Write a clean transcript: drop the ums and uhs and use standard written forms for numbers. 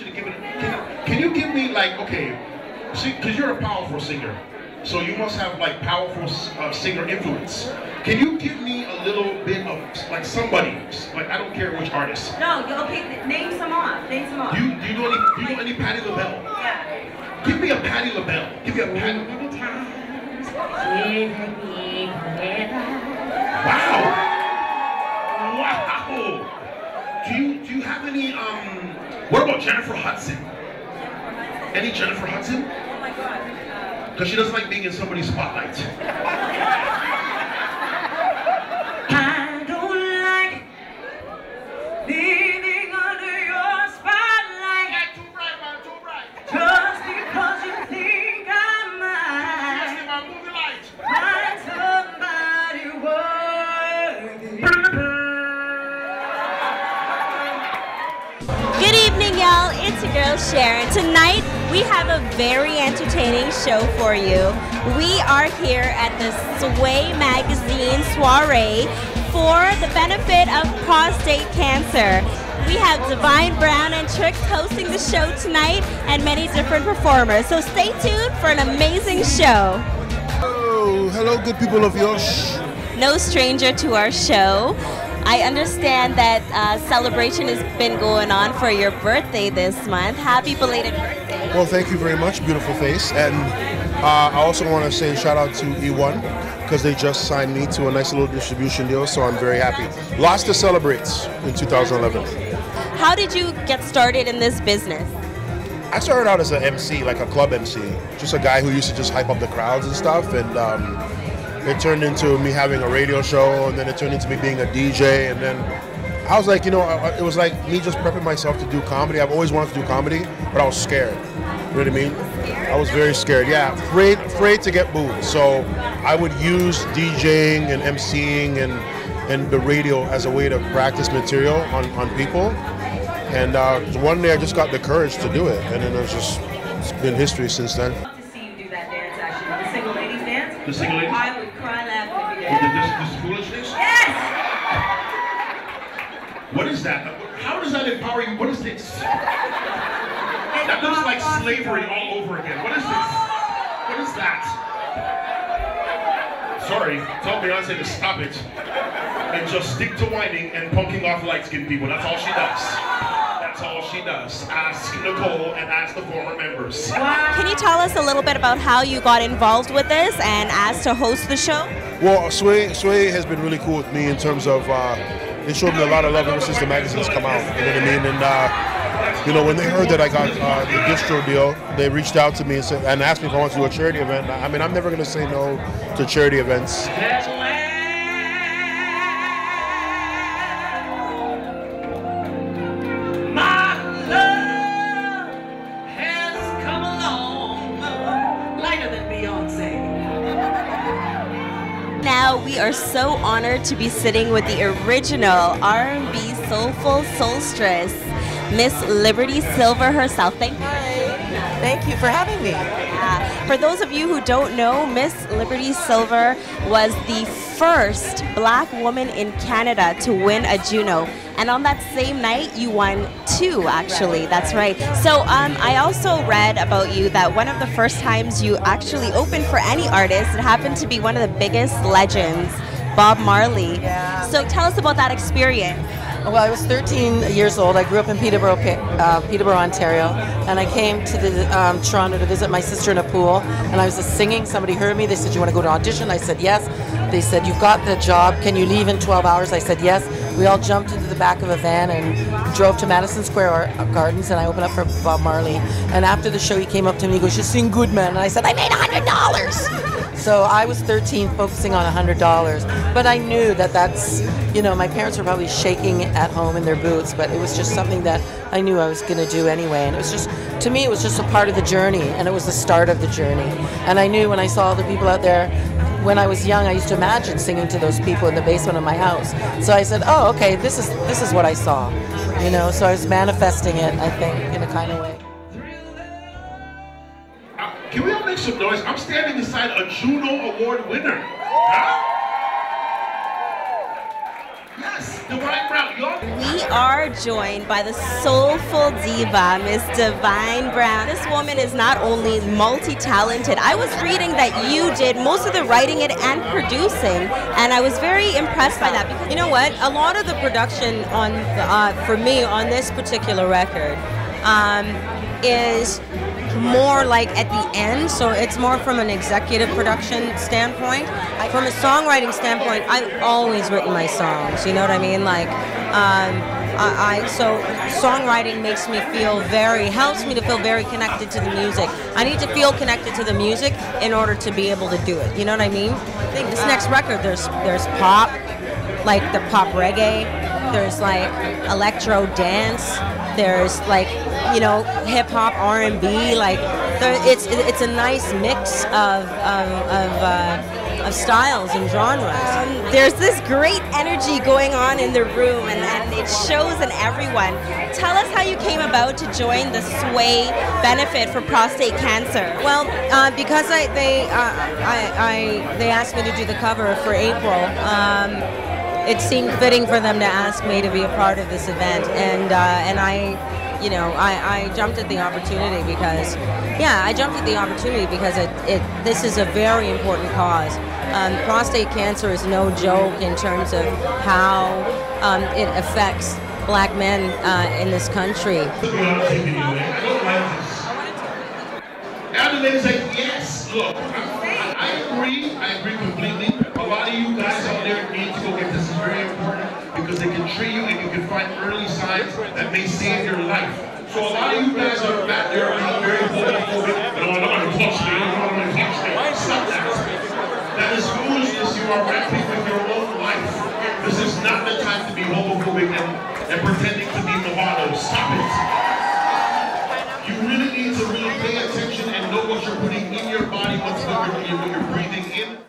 you to give it. Can you give me like, okay, see, because you're a powerful singer, so you must have like powerful singer influence. Can you give me a little bit of like somebody, like I don't care which artist. No, okay, name some off. Name some off. Do you know any Patti LaBelle? Yeah. Give me a Patti LaBelle. Give me a Patti. Wow. Wow. Do you have any what about Jennifer Hudson? Any Jennifer Hudson? Oh my God. Because she doesn't like being in somebody's spotlight. I don't like living under your spotlight. Yeah, too bright, man, too bright. Just because you think I might Yes, man, move the light. find somebody worthy. Good evening, y'all. It's your girl Sharon. Tonight, we have a very entertaining show for you. We are here at the Sway Magazine soiree for the benefit of prostate cancer. We have Divine Brown and Tricks hosting the show tonight and many different performers. So stay tuned for an amazing show. Oh, hello, good people of Yush. No stranger to our show. I understand that celebration has been going on for your birthday this month. Happy belated birthday. Well, thank you very much, beautiful face. And I also want to say shout out to E1 because they just signed me to a nice little distribution deal, so I'm very happy. Lots to celebrate in 2011. How did you get started in this business? I started out as an MC, like a club MC, just a guy who used to just hype up the crowds and stuff. And it turned into me having a radio show, and then it turned into me being a DJ, and then I was like, you know, it was like me just prepping myself to do comedy. I've always wanted to do comedy, but I was scared. You know what I mean? I was very scared. Yeah, afraid to get booed. So I would use DJing and MCing and the radio as a way to practice material on people. And one day I just got the courage to do it, and then it's been history since then. I'd love to see you do that dance, actually. The single ladies dance. The single ladies? I would cry laughing if you did. With this foolishness? Yes! What is that? How does that empower you? What is this? That looks like slavery all over again. What is this? What is that? Sorry, tell Beyonce to stop it and just stick to whining and punking off light-skinned people. That's all she does. That's all she does. Ask Nicole and ask the former members. Can you tell us a little bit about how you got involved with this and asked to host the show? Well, Sway has been really cool with me in terms of they showed me a lot of love ever since the magazines come out. You know what I mean? And you know, when they heard that I got the distro deal, they reached out to me and asked me if I wanted to do a charity event. I mean, I'm never going to say no to charity events. Now we are so honored to be sitting with the original R&B soulful soulstress, Miss Liberty Silver herself. Thank you. Thank you for having me. For those of you who don't know, Miss Liberty Silver was the first Black woman in Canada to win a Juno. And on that same night, you won 2, actually. That's right. So I also read about you that one of the first times you actually opened for any artist, it happened to be one of the biggest legends, Bob Marley. Yeah. So tell us about that experience. Well, I was 13 years old. I grew up in Peterborough, Ontario, and I came to Toronto to visit my sister in a pool, and I was just singing. Somebody heard me. They said, "You want to go to audition?" I said, "Yes." They said, "You've got the job. Can you leave in 12 hours?" I said, "Yes." We all jumped into the back of a van and drove to Madison Square Gardens, and I opened up for Bob Marley. And after the show, he came up to me and he goes, "You sing good, man." And I said, "I made $100. So I was 13 focusing on $100. But I knew that that's, you know, my parents were probably shaking at home in their boots, but it was just something that I knew I was going to do anyway. And it was just, to me, it was just a part of the journey, and it was the start of the journey. And I knew when I saw the people out there, when I was young, I used to imagine singing to those people in the basement of my house. So I said, "Oh, okay, this is what I saw," you know. So I was manifesting it, I think, in a kind of way. Can we all make some noise? I'm standing beside a Juno Award winner. Huh? Yes. Divine Brown, y'all. We are joined by the soulful diva, Miss Divine Brown. This woman is not only multi-talented. I was reading that you did most of the writing it and producing, and I was very impressed by that. Because You know what? A lot of the production on for me on this particular record is more like at the end, so it's more from an executive production standpoint. From a songwriting standpoint, I've always written my songs, you know what I mean? Like, so songwriting makes me helps me to feel very connected to the music. I need to feel connected to the music in order to be able to do it, you know what I mean? I think this next record, there's pop, like the pop reggae, there's like electro dance, there's like, you know, hip hop, R&B, like it's a nice mix of styles and genres. there's this great energy going on in the room, and it shows in everyone. Tell us how you came about to join the Sway benefit for prostate cancer. Well, because they asked me to do the cover for April. It seemed fitting for them to ask me to be a part of this event, and I jumped at the opportunity because, this is a very important cause. Prostate cancer is no joke in terms of how it affects black men in this country. To be honest with you, man, I don't like this. Now the ladies say, yes, look, I agree completely. A lot of you guys out there need to go get this. Is very important because they can treat you and you can find early signs that may save your life. So a lot of you guys are back there being very homophobic. No, I'm not going to touch me. I'm not going to touch me. Stop that. That is foolishness. You are rapping with your own life. This is not the time to be homophobic and pretending to be bravado. Stop it. You really need to really pay attention and know what you're putting in your body, what you're breathing in.